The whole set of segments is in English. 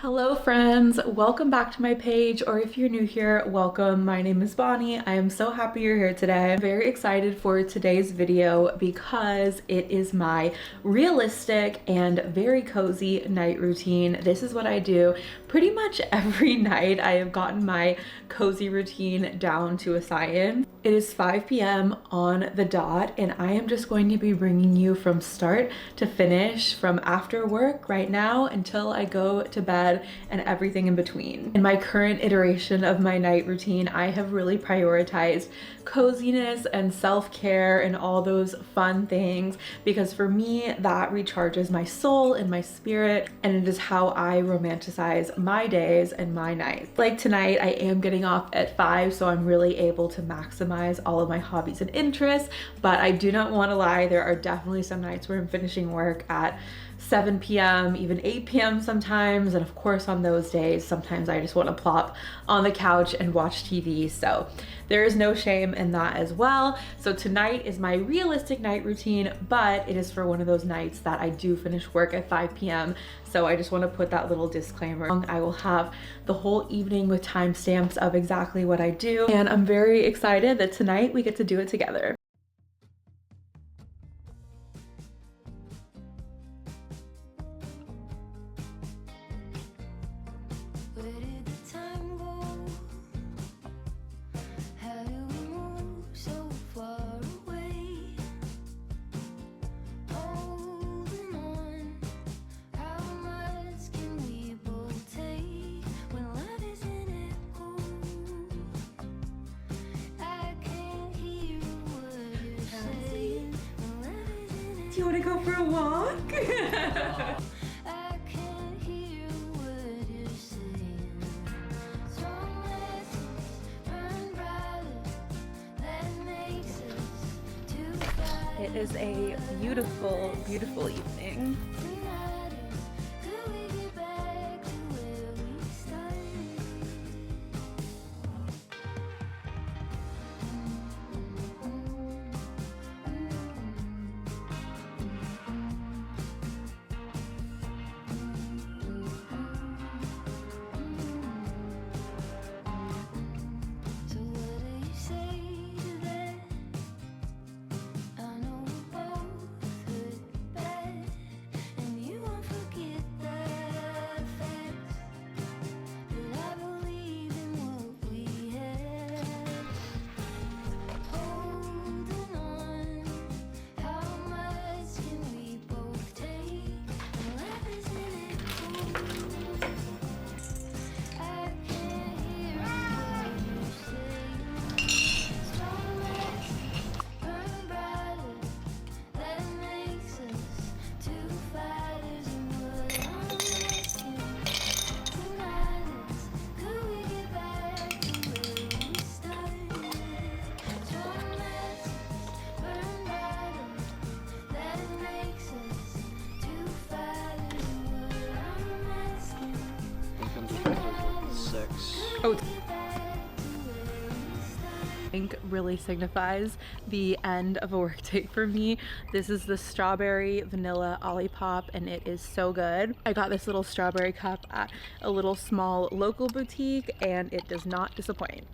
Hello friends, welcome back to my page, or if you're new here, welcome. My name is Bonnie. I am so happy you're here today. I'm very excited for today's video because it is my realistic and very cozy night routine. This is what I do pretty much every night. I have gotten my cozy routine down to a science. It is 5 p.m. on the dot, and I am just going to be bringing you from start to finish, from after work right now until I go to bed and everything in between. In my current iteration of my night routine, I have really prioritized coziness and self-care and all those fun things because for me, that recharges my soul and my spirit, and it is how I romanticize my days and my nights. Like tonight, I am getting off at 5, so I'm really able to maximize all of my hobbies and interests, but I do not want to lie, there are definitely some nights where I'm finishing work at 7 p.m., even 8 p.m. sometimes, and of course on those days, sometimes I just want to plop on the couch and watch TV, so there is no shame in that as well. So tonight is my realistic night routine, but it is for one of those nights that I do finish work at 5 p.m., so I just want to put that little disclaimer. I will have the whole evening with timestamps of exactly what I do, and I'm very excited that tonight we get to do it together. Do you want to go for a walk? It is a beautiful, beautiful evening. Oh, I think really signifies the end of a workday for me. This is the strawberry vanilla Olipop, and it is so good. I got this little strawberry cup at a little small local boutique, and it does not disappoint.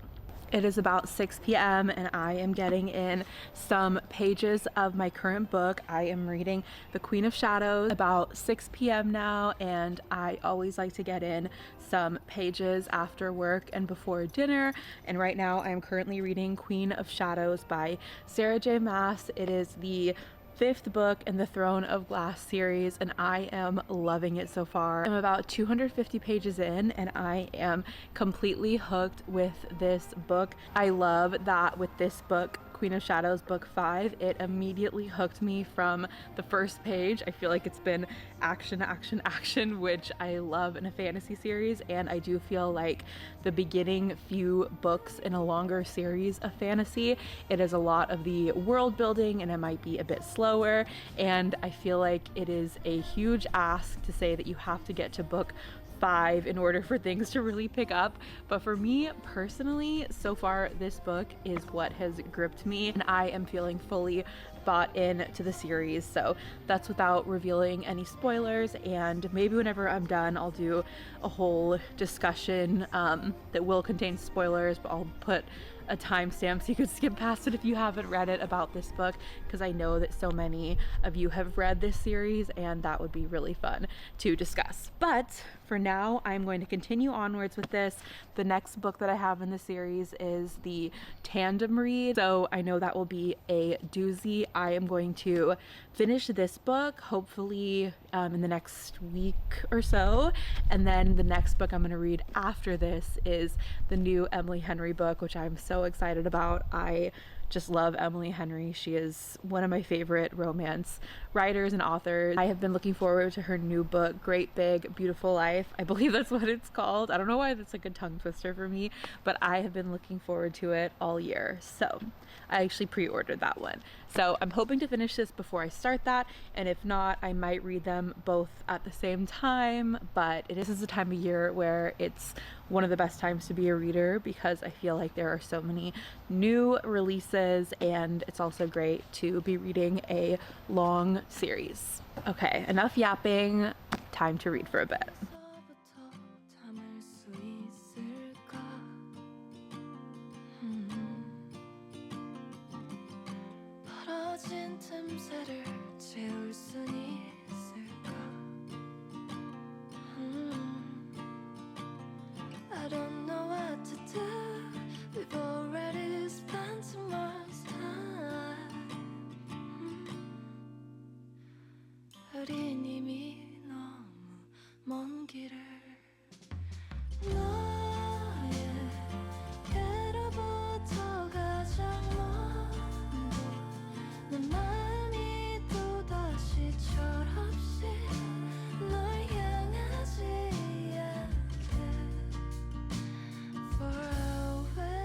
It is about 6 p.m. and I am getting in some pages of my current book. I am reading The Queen of Shadows about 6 p.m. now, and I always like to get in some pages after work and before dinner. And right now I am currently reading Queen of Shadows by Sarah J. Maas. It is the 5th book in the Throne of Glass series, and I am loving it so far. I'm about 250 pages in and I am completely hooked with this book. I love that with this book, Queen of Shadows book 5, it immediately hooked me from the first page. I feel like it's been action, action, action, which I love in a fantasy series, and I do feel like the beginning few books in a longer series of fantasy, it is a lot of the world building and it might be a bit slower, and I feel like it is a huge ask to say that you have to get to book 5 in order for things to really pick up. But for me personally, so far this book is what has gripped me, and I am feeling fully bought into the series, so that's without revealing any spoilers. And maybe whenever I'm done, I'll do a whole discussion that will contain spoilers, but I'll put a timestamp so you could skip past it if you haven't read it, about this book, because I know that so many of you have read this series and that would be really fun to discuss. But for now, I'm going to continue onwards with this. The next book that I have in the series is the tandem read, so I know that will be a doozy. I am going to finish this book hopefully in the next week or so, and then the next book I'm going to read after this is the new Emily Henry book, which I'm so excited about. I just love Emily Henry. She is one of my favorite romance writers and authors. I have been looking forward to her new book, Great Big Beautiful Life. I believe that's what it's called. I don't know why that's like a tongue twister for me, but I have been looking forward to it all year. So I actually pre-ordered that one. So I'm hoping to finish this before I start that, and if not, I might read them both at the same time. But this is a time of year where it's one of the best times to be a reader, because I feel like there are so many new releases, and it's also great to be reading a long series. Okay, enough yapping, time to read for a bit. I don't know what to do. We've already spent too much time. 우린 이미 너무 먼 길을 너에게로부터 가장 먼저 내 마음이 또다시 철없이 널 향하지 않게 far away.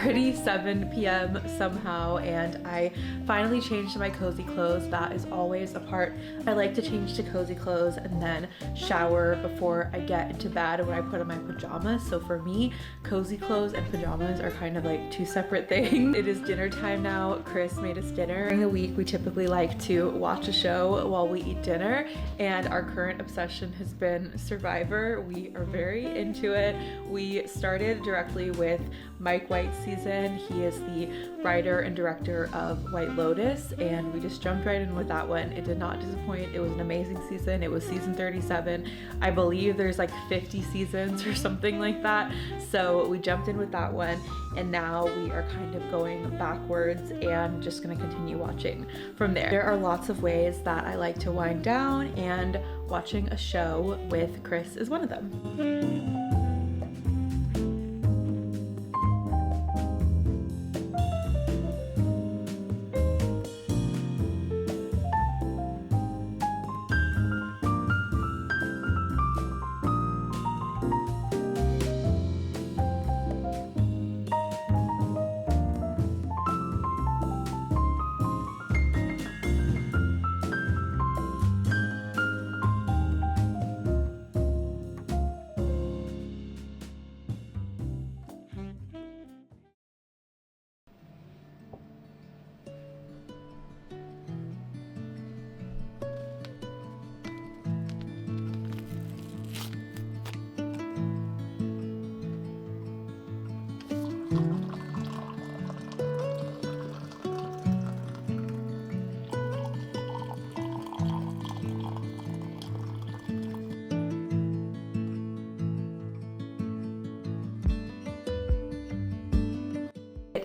Already 7 p.m. somehow, and I finally changed to my cozy clothes. That is always a part. I like to change to cozy clothes and then shower before I get into bed, when I put on my pajamas. So for me, cozy clothes and pajamas are kind of like two separate things. It is dinner time now. Chris made us dinner. During the week, we typically like to watch a show while we eat dinner, and our current obsession has been Survivor. We are very into it. We started directly with Mike White's season. He is the writer and director of White Lotus, and we just jumped right in with that one. It did not disappoint. It was an amazing season. It was season 37. I believe there's like 50 seasons or something like that. So we jumped in with that one, and now we are kind of going backwards and just gonna continue watching from there. There are lots of ways that I like to wind down, and watching a show with Chris is one of them.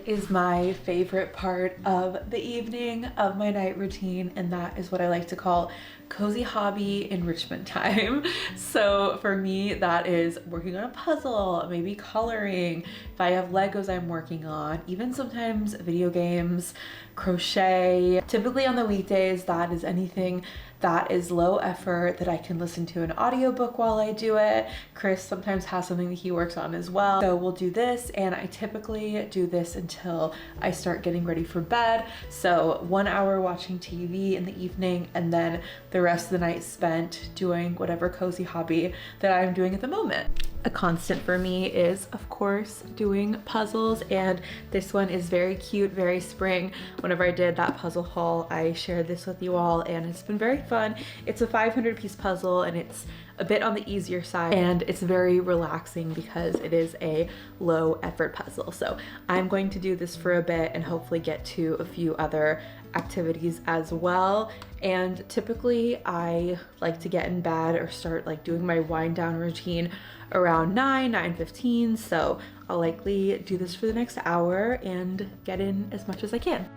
It is my favorite part of the evening of my night routine, and that is what I like to call cozy hobby enrichment time. So for me, that is working on a puzzle, maybe coloring, if I have Legos I'm working on, even sometimes video games, crochet. Typically on the weekdays, that is anything that is low effort that I can listen to an audiobook while I do it. Chris sometimes has something that he works on as well. So we'll do this, and I typically do this until I start getting ready for bed. So 1 hour watching TV in the evening, and then the rest of the night spent doing whatever cozy hobby that I'm doing at the moment. A constant for me is, of course, doing puzzles, and this one is very cute, very spring. Whenever I did that puzzle haul, I shared this with you all, and it's been very fun. It's a 500-piece puzzle, and it's a bit on the easier side, and it's very relaxing because it is a low effort puzzle. So I'm going to do this for a bit and hopefully get to a few other activities as well. And typically I like to get in bed or start like doing my wind down routine around 9:15. So I'll likely do this for the next hour and get in as much as I can.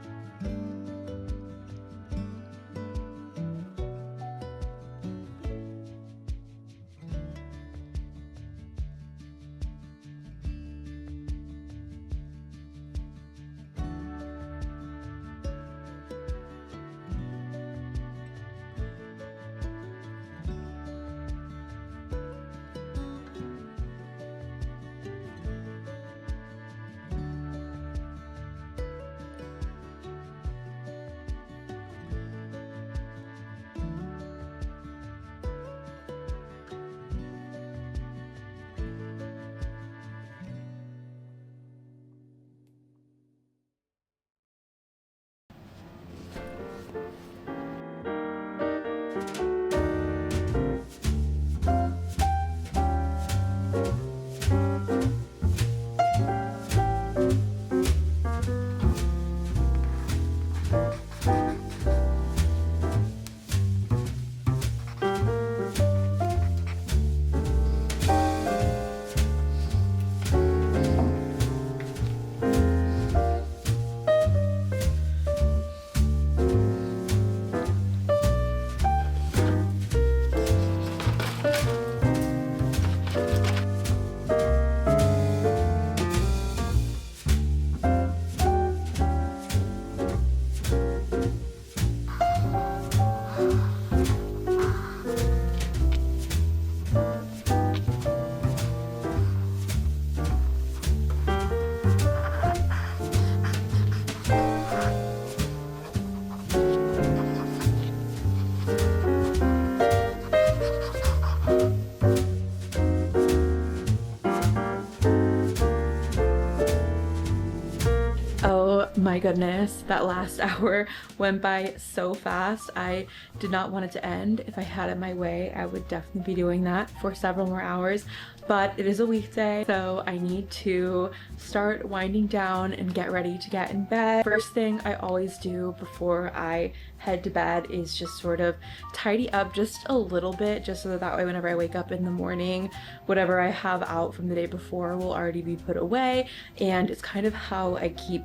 My goodness, that last hour went by so fast. I did not want it to end. If I had it my way, I would definitely be doing that for several more hours, but it is a weekday, so I need to start winding down and get ready to get in bed. First thing I always do before I head to bed is just sort of tidy up just a little bit, just so that way whenever I wake up in the morning, whatever I have out from the day before will already be put away. And it's kind of how I keep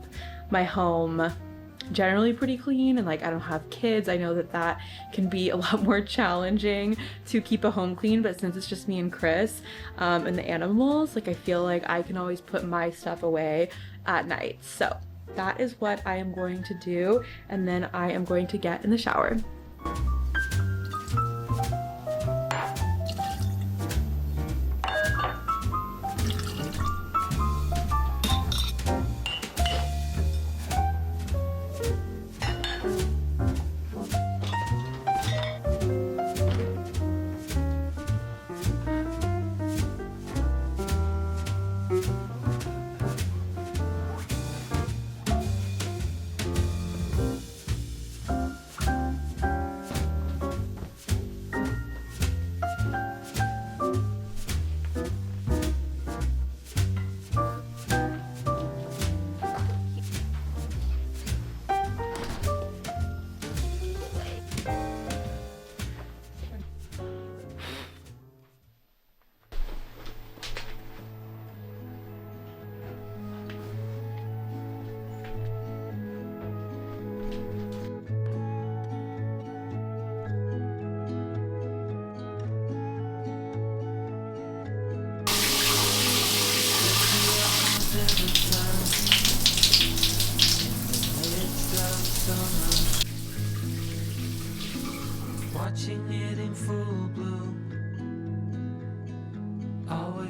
my home generally pretty clean. And like, I don't have kids, I know that that can be a lot more challenging to keep a home clean, but since it's just me and Chris and the animals, like I feel like I can always put my stuff away at night. So that is what I am going to do, and then I am going to get in the shower.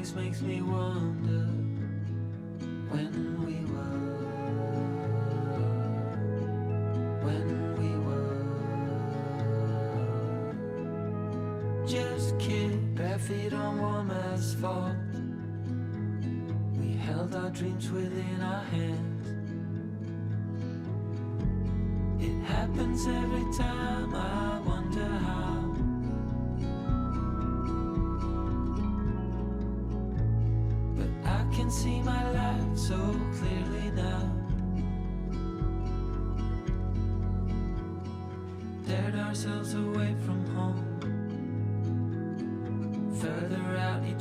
always makes me wonder when we were just kids, bare feet on warm asphalt. We held our dreams within our hands. It happens every time, I wonder how. But I can see my life so clearly now. Dared ourselves away from home.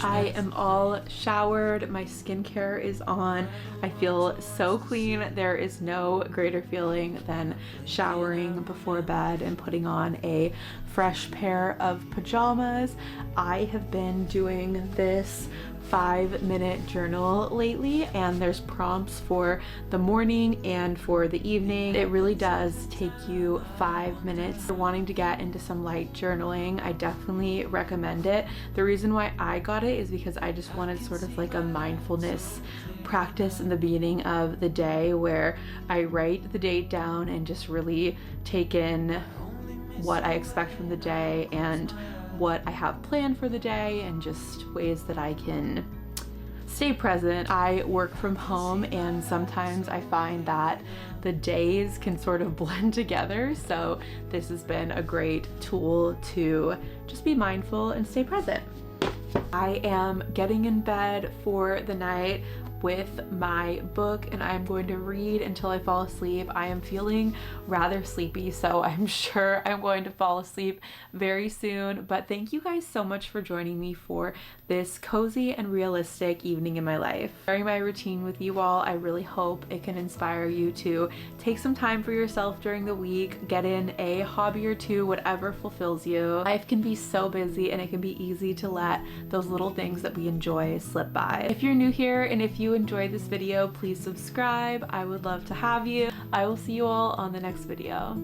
I am all showered, my skincare is on, I feel so clean. There is no greater feeling than showering before bed and putting on a fresh pair of pajamas. I have been doing this 5-minute journal lately, and there's prompts for the morning and for the evening. It really does take you 5 minutes. If you're wanting to get into some light journaling, I definitely recommend it. The reason why I got it is because I just wanted sort of like a mindfulness practice in the beginning of the day where I write the date down and just really take in what I expect from the day and what I have planned for the day and just ways that I can stay present. I work from home and sometimes I find that the days can sort of blend together, so this has been a great tool to just be mindful and stay present. I am getting in bed for the night with my book and I'm going to read until I fall asleep. I am feeling rather sleepy, so I'm sure I'm going to fall asleep very soon, but thank you guys so much for joining me for this cozy and realistic evening in my life. Sharing my routine with you all, I really hope it can inspire you to take some time for yourself during the week, get in a hobby or two, whatever fulfills you. Life can be so busy and it can be easy to let those little things that we enjoy slip by. If you're new here and if you enjoyed this video, please subscribe. I would love to have you. I will see you all on the next video.